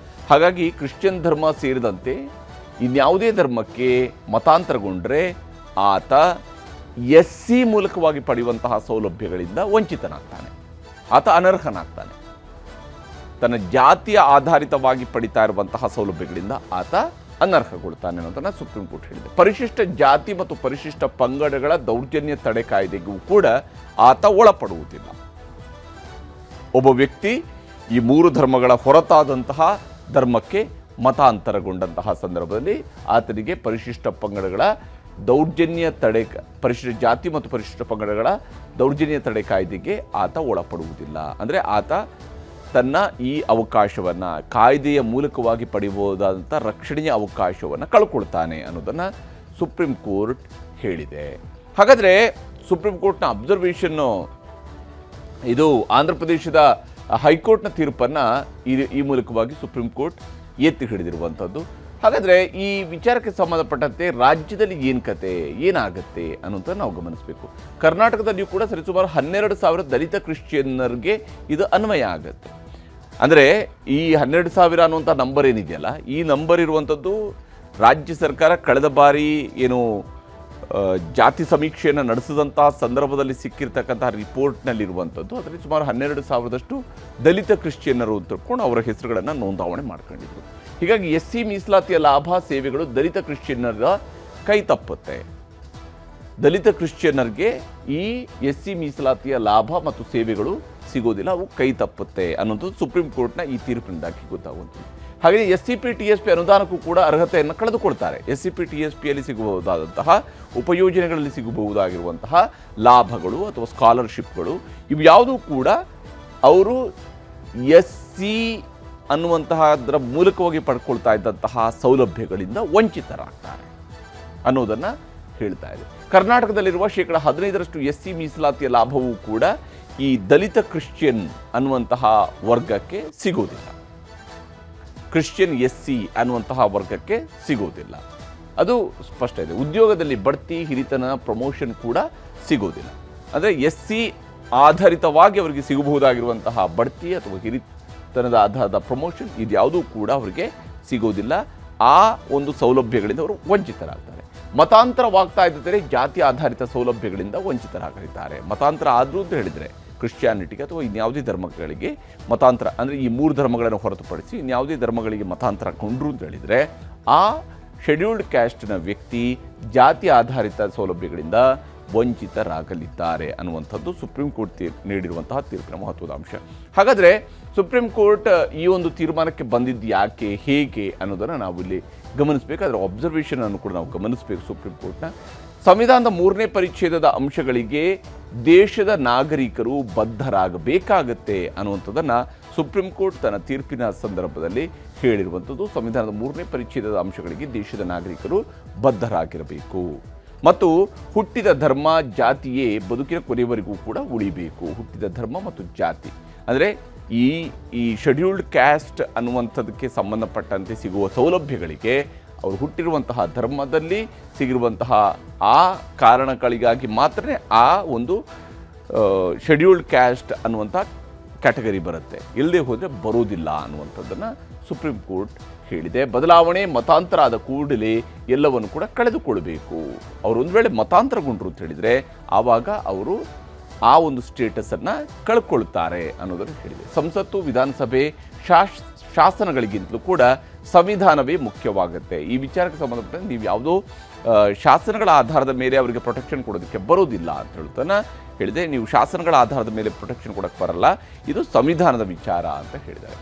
ಹಾಗಾಗಿ ಕ್ರಿಶ್ಚಿಯನ್ ಧರ್ಮ ಸೇರಿದಂತೆ ಇನ್ಯಾವುದೇ ಧರ್ಮಕ್ಕೆ ಮತಾಂತರಗೊಂಡ್ರೆ ಆತ SC ಮೂಲಕವಾಗಿ ಪಡೆಯುವಂತಹ ಸೌಲಭ್ಯಗಳಿಂದ ವಂಚಿತನಾಗ್ತಾನೆ, ಆತ ಅನರ್ಹನಾಗ್ತಾನೆ. ತನ್ನ ಜಾತಿಯ ಆಧಾರಿತವಾಗಿ ಪಡಿತಾ ಇರುವಂತಹ ಸೌಲಭ್ಯಗಳಿಂದ ಆತ ಅನರ್ಹಗೊಳ್ತಾನೆ ಅನ್ನೋದನ್ನು ಸುಪ್ರೀಂ ಕೋರ್ಟ್ ಹೇಳಿದೆ. ಪರಿಶಿಷ್ಟ ಜಾತಿ ಮತ್ತು ಪರಿಶಿಷ್ಟ ಪಂಗಡಗಳ ದೌರ್ಜನ್ಯ ತಡೆ ಕಾಯ್ದೆಗೂ ಕೂಡ ಆತ ಒಳಪಡುವುದಿಲ್ಲ. ಒಬ್ಬ ವ್ಯಕ್ತಿ ಈ 3 ಧರ್ಮಗಳ ಹೊರತಾದಂತಹ ಧರ್ಮಕ್ಕೆ ಮತಾಂತರಗೊಂಡಂತಹ ಸಂದರ್ಭದಲ್ಲಿ ಆತನಿಗೆ ಪರಿಶಿಷ್ಟ ಪಂಗಡಗಳ ದೌರ್ಜನ್ಯ ತಡೆ, ಪರಿಶಿಷ್ಟ ಜಾತಿ ಮತ್ತು ಪರಿಶಿಷ್ಟ ಪಂಗಡಗಳ ದೌರ್ಜನ್ಯ ತಡೆ ಕಾಯ್ದೆಗೆ ಆತ ಒಳಪಡುವುದಿಲ್ಲ. ಅಂದರೆ ಆತ ತನ್ನ ಈ ಅವಕಾಶವನ್ನು, ಕಾಯ್ದೆಯ ಮೂಲಕವಾಗಿ ಪಡೆಯಬಹುದಾದಂಥ ರಕ್ಷಣೆಯ ಅವಕಾಶವನ್ನು ಕಳ್ಕೊಳ್ತಾನೆ ಅನ್ನೋದನ್ನು ಸುಪ್ರೀಂ ಕೋರ್ಟ್ ಹೇಳಿದೆ. ಹಾಗಾದರೆ ಸುಪ್ರೀಂ ಕೋರ್ಟ್ನ ಅಬ್ಸರ್ವೇಷನ್ನು, ಇದು ಆಂಧ್ರ ಪ್ರದೇಶದ ಹೈಕೋರ್ಟ್ನ ತೀರ್ಪನ್ನು ಈ ಮೂಲಕವಾಗಿ ಸುಪ್ರೀಂ ಕೋರ್ಟ್ ಎತ್ತಿ ಹಿಡಿದಿರುವಂಥದ್ದು. ಹಾಗಾದರೆ ಈ ವಿಚಾರಕ್ಕೆ ಸಂಬಂಧಪಟ್ಟಂತೆ ರಾಜ್ಯದಲ್ಲಿ ಏನು ಕತೆ, ಏನಾಗುತ್ತೆ ಅನ್ನೋದನ್ನು ನಾವು ಗಮನಿಸಬೇಕು. ಕರ್ನಾಟಕದಲ್ಲಿಯೂ ಕೂಡ ಸರಿಸುಮಾರು 12,000 ದಲಿತ ಕ್ರಿಶ್ಚಿಯನ್ನರಿಗೆ ಇದು ಅನ್ವಯ ಆಗುತ್ತೆ. ಅಂದರೆ ಈ 12,000 ಅನ್ನುವಂಥ ನಂಬರ್ ಏನಿದೆಯಲ್ಲ, ಈ ನಂಬರ್ ಇರುವಂಥದ್ದು ರಾಜ್ಯ ಸರ್ಕಾರ ಕಳೆದ ಬಾರಿ ಏನು ಜಾತಿ ಸಮೀಕ್ಷೆಯನ್ನು ನಡೆಸಿದಂಥ ಸಂದರ್ಭದಲ್ಲಿ ಸಿಕ್ಕಿರ್ತಕ್ಕಂತಹ ರಿಪೋರ್ಟ್ನಲ್ಲಿರುವಂಥದ್ದು. ಅದರಲ್ಲಿ ಸುಮಾರು 12,000ದಷ್ಟು ದಲಿತ ಕ್ರಿಶ್ಚಿಯನ್ನರು ಅಂತ ತಿಳ್ಕೊಂಡು ಅವರ ಹೆಸರುಗಳನ್ನು ನೋಂದಾವಣೆ ಮಾಡ್ಕೊಂಡಿದ್ರು. ಹೀಗಾಗಿ SC ಮೀಸಲಾತಿಯ ಲಾಭ, ಸೇವೆಗಳು ದಲಿತ ಕ್ರಿಶ್ಚಿಯನ್ನರ ಕೈ ತಪ್ಪುತ್ತೆ. ದಲಿತ ಕ್ರಿಶ್ಚಿಯನ್ನರಿಗೆ ಈ SC ಮೀಸಲಾತಿಯ ಲಾಭ ಮತ್ತು ಸೇವೆಗಳು ಸಿಗೋದಿಲ್ಲ, ಅವು ಕೈ ತಪ್ಪುತ್ತೆ ಅನ್ನೋದು ಸುಪ್ರೀಂ ಕೋರ್ಟ್ನ ಈ ತೀರ್ಪಿನಿಂದಾಗಿ ಗೊತ್ತಾಗುವಂಥದ್ದು. ಹಾಗೆಯೇ SCP TSP ಅನುದಾನಕ್ಕೂ ಕೂಡ ಅರ್ಹತೆಯನ್ನು ಕಳೆದುಕೊಳ್ತಾರೆ. SCP TSPಯಲ್ಲಿ ಸಿಗಬಹುದಾದಂತಹ ಉಪಯೋಜನೆಗಳಲ್ಲಿ ಸಿಗಬಹುದಾಗಿರುವಂತಹ ಲಾಭಗಳು ಅಥವಾ ಸ್ಕಾಲರ್ಶಿಪ್ಗಳು ಇವು ಯಾವುದೂ ಕೂಡ ಅವರು SC ಅನ್ನುವಂತಹದ್ರ ಮೂಲಕವಾಗಿ ಪಡ್ಕೊಳ್ತಾ ಇದ್ದಂತಹ ಸೌಲಭ್ಯಗಳಿಂದ ವಂಚಿತರಾಗ್ತಾರೆ ಅನ್ನೋದನ್ನು ಹೇಳ್ತಾ ಇದೆ. ಕರ್ನಾಟಕದಲ್ಲಿರುವ 15% SC ಮೀಸಲಾತಿಯ ಲಾಭವೂ ಕೂಡ ಈ ದಲಿತ ಕ್ರಿಶ್ಚಿಯನ್ ಅನ್ನುವಂತಹ ವರ್ಗಕ್ಕೆ ಸಿಗೋದಿಲ್ಲ, ಕ್ರಿಶ್ಚಿಯನ್ SC ಅನ್ನುವಂತಹ ವರ್ಗಕ್ಕೆ ಸಿಗೋದಿಲ್ಲ. ಅದು ಸ್ಪಷ್ಟ ಇದೆ. ಉದ್ಯೋಗದಲ್ಲಿ ಬಡ್ತಿ, ಹಿರಿತನ, ಪ್ರಮೋಷನ್ ಕೂಡ ಸಿಗೋದಿಲ್ಲ. ಅಂದರೆ SC ಆಧಾರಿತವಾಗಿ ಅವರಿಗೆ ಸಿಗಬಹುದಾಗಿರುವಂತಹ ಬಡ್ತಿ ಅಥವಾ ಹಿರಿತನದ ಆಧಾರದ ಪ್ರಮೋಷನ್ ಇದ್ಯಾವುದೂ ಕೂಡ ಅವರಿಗೆ ಸಿಗೋದಿಲ್ಲ. ಆ ಒಂದು ಸೌಲಭ್ಯಗಳಿಂದ ಅವರು ವಂಚಿತರಾಗ್ತಾರೆ. ಮತಾಂತರವಾಗ್ತಾ ಇದ್ದರೆ ಜಾತಿ ಆಧಾರಿತ ಸೌಲಭ್ಯಗಳಿಂದ ವಂಚಿತರಾಗಿದ್ದಾರೆ. ಮತಾಂತರ ಆದರೂ ಅಂತ ಹೇಳಿದರೆ ಕ್ರಿಶ್ಚಿಯಾನಿಟಿಗೆ ಅಥವಾ ಇನ್ಯಾವುದೇ ಧರ್ಮಗಳಿಗೆ ಮತಾಂತರ, ಅಂದರೆ ಈ 3 ಧರ್ಮಗಳನ್ನು ಹೊರತುಪಡಿಸಿ ಇನ್ಯಾವುದೇ ಧರ್ಮಗಳಿಗೆ ಮತಾಂತರ ಕೊಂಡ್ರು ಅಂತ ಹೇಳಿದರೆ ಆ ಶೆಡ್ಯೂಲ್ಡ್ ಕ್ಯಾಸ್ಟ್ನ ವ್ಯಕ್ತಿ ಜಾತಿ ಆಧಾರಿತ ಸೌಲಭ್ಯಗಳಿಂದ ವಂಚಿತರಾಗಲಿದ್ದಾರೆ ಅನ್ನುವಂಥದ್ದು ಸುಪ್ರೀಂ ಕೋರ್ಟ್ ನೀಡಿರುವಂತಹ ತೀರ್ಪಿನ ಮಹತ್ವದ ಅಂಶ. ಹಾಗಾದರೆ ಸುಪ್ರೀಂ ಕೋರ್ಟ್ ಈ ಒಂದು ತೀರ್ಮಾನಕ್ಕೆ ಬಂದಿದ್ದು ಯಾಕೆ, ಹೇಗೆ ಅನ್ನೋದನ್ನು ನಾವು ಇಲ್ಲಿ ಗಮನಿಸಬೇಕು. ಅದರ ಅಬ್ಸರ್ವೇಷನ್ ಅನ್ನು ಕೂಡ ನಾವು ಗಮನಿಸಬೇಕು. ಸುಪ್ರೀಂ ಕೋರ್ಟ್ನ ಸಂವಿಧಾನದ 3ನೇ ಪರಿಚ್ಛೇದದ ಅಂಶಗಳಿಗೆ ದೇಶದ ನಾಗರಿಕರು ಬದ್ಧರಾಗಬೇಕಾಗತ್ತೆ ಅನ್ನುವಂಥದ್ದನ್ನು ಸುಪ್ರೀಂ ಕೋರ್ಟ್ ತನ್ನ ತೀರ್ಪಿನ ಸಂದರ್ಭದಲ್ಲಿ ಹೇಳಿರುವಂಥದ್ದು. ಸಂವಿಧಾನದ 3ನೇ ಪರಿಚ್ಛೇದದ ಅಂಶಗಳಿಗೆ ದೇಶದ ನಾಗರಿಕರು ಬದ್ಧರಾಗಿರಬೇಕು ಮತ್ತು ಹುಟ್ಟಿದ ಧರ್ಮ, ಜಾತಿಯೇ ಬದುಕಿನ ಕೊನೆಯವರೆಗೂ ಕೂಡ ಉಳಿಬೇಕು. ಹುಟ್ಟಿದ ಧರ್ಮ ಮತ್ತು ಜಾತಿ ಅಂದರೆ ಈ ಶೆಡ್ಯೂಲ್ಡ್ ಕ್ಯಾಸ್ಟ್ ಅನ್ನುವಂಥದ್ದಕ್ಕೆ ಸಂಬಂಧಪಟ್ಟಂತೆ ಸಿಗುವ ಸೌಲಭ್ಯಗಳಿಗೆ ಅವರು ಹುಟ್ಟಿರುವಂತಹ ಧರ್ಮದಲ್ಲಿ ಸಿಗಿರುವಂತಹ ಆ ಕಾರಣಗಳಿಗಾಗಿ ಮಾತ್ರ ಆ ಒಂದು ಶೆಡ್ಯೂಲ್ಡ್ ಕ್ಯಾಸ್ಟ್ ಅನ್ನುವಂಥ ಕ್ಯಾಟಗರಿ ಬರುತ್ತೆ, ಇಲ್ಲದೆ ಹೋದರೆ ಬರೋದಿಲ್ಲ ಅನ್ನುವಂಥದ್ದನ್ನು ಸುಪ್ರೀಂ ಕೋರ್ಟ್ ಹೇಳಿದೆ. ಬದಲಾವಣೆ, ಮತಾಂತರ ಆದ ಕೂಡಲೇ ಎಲ್ಲವನ್ನು ಕೂಡ ಕಳೆದುಕೊಳ್ಬೇಕು. ಅವರು ಒಂದು ವೇಳೆ ಮತಾಂತರಗೊಂಡ್ರು ಅಂತ ಹೇಳಿದರೆ ಆವಾಗ ಅವರು ಆ ಒಂದು ಸ್ಟೇಟಸನ್ನು ಕಳ್ಕೊಳ್ತಾರೆ ಅನ್ನೋದನ್ನು ಹೇಳಿದೆ. ಸಂಸತ್ತು, ವಿಧಾನಸಭೆ, ಶಾಸನಗಳಿಗಿಂತಲೂ ಕೂಡ ಸಂವಿಧಾನವೇ ಮುಖ್ಯವಾಗುತ್ತೆ. ಈ ವಿಚಾರಕ್ಕೆ ಸಂಬಂಧಪಟ್ಟಂತೆ ನೀವು ಯಾವುದೋ ಶಾಸನಗಳ ಆಧಾರದ ಮೇಲೆ ಅವರಿಗೆ ಪ್ರೊಟೆಕ್ಷನ್ ಕೊಡೋದಕ್ಕೆ ಬರೋದಿಲ್ಲ ಅಂತ ಹೇಳ್ತಾನೆ ಹೇಳಿದೆ. ನೀವು ಶಾಸನಗಳ ಆಧಾರದ ಮೇಲೆ ಪ್ರೊಟೆಕ್ಷನ್ ಕೊಡೋಕ್ಕೆ ಬರಲ್ಲ, ಇದು ಸಂವಿಧಾನದ ವಿಚಾರ ಅಂತ ಹೇಳಿದ್ದಾರೆ.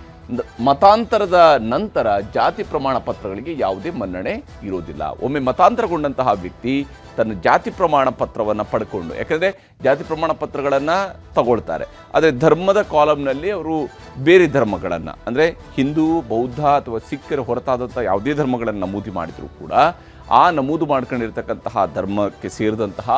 ಮತಾಂತರದ ನಂತರ ಜಾತಿ ಪ್ರಮಾಣ ಪತ್ರಗಳಿಗೆ ಯಾವುದೇ ಮನ್ನಣೆ ಇರೋದಿಲ್ಲ. ಒಮ್ಮೆ ಮತಾಂತರಗೊಂಡಂತಹ ವ್ಯಕ್ತಿ ತನ್ನ ಜಾತಿ ಪ್ರಮಾಣ ಪತ್ರವನ್ನು ಪಡ್ಕೊಂಡು, ಯಾಕಂದರೆ ಜಾತಿ ಪ್ರಮಾಣ ಪತ್ರಗಳನ್ನು ತಗೊಳ್ತಾರೆ, ಆದರೆ ಧರ್ಮದ ಕಾಲಮ್ನಲ್ಲಿ ಅವರು ಬೇರೆ ಧರ್ಮಗಳನ್ನು ಅಂದರೆ ಹಿಂದೂ, ಬೌದ್ಧ ಅಥವಾ ಸಿಖ್ಖರ ಹೊರತಾದಂಥ ಯಾವುದೇ ಧರ್ಮಗಳನ್ನು ನಮೂದು ಮಾಡಿದರೂ ಕೂಡ ಆ ನಮೂದು ಮಾಡ್ಕೊಂಡಿರ್ತಕ್ಕಂತಹ ಧರ್ಮಕ್ಕೆ ಸೇರಿದಂತಹ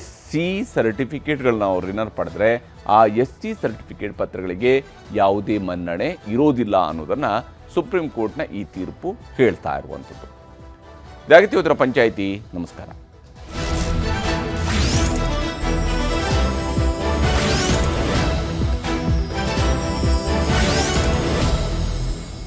SC ಸರ್ಟಿಫಿಕೇಟ್ಗಳನ್ನ ಅವ್ರು ಏನಾರು ಪಡೆದ್ರೆ ಆ SC ಸರ್ಟಿಫಿಕೇಟ್ ಪತ್ರಗಳಿಗೆ ಯಾವುದೇ ಮನ್ನಣೆ ಇರೋದಿಲ್ಲ ಅನ್ನೋದನ್ನು ಸುಪ್ರೀಂ ಕೋರ್ಟ್ನ ಈ ತೀರ್ಪು ಹೇಳ್ತಾ ಇರುವಂಥದ್ದು. ಇದಾಗಿತ್ತು ಇವತ್ತಿನ ಪಂಚಾಯಿತಿ. ನಮಸ್ಕಾರ.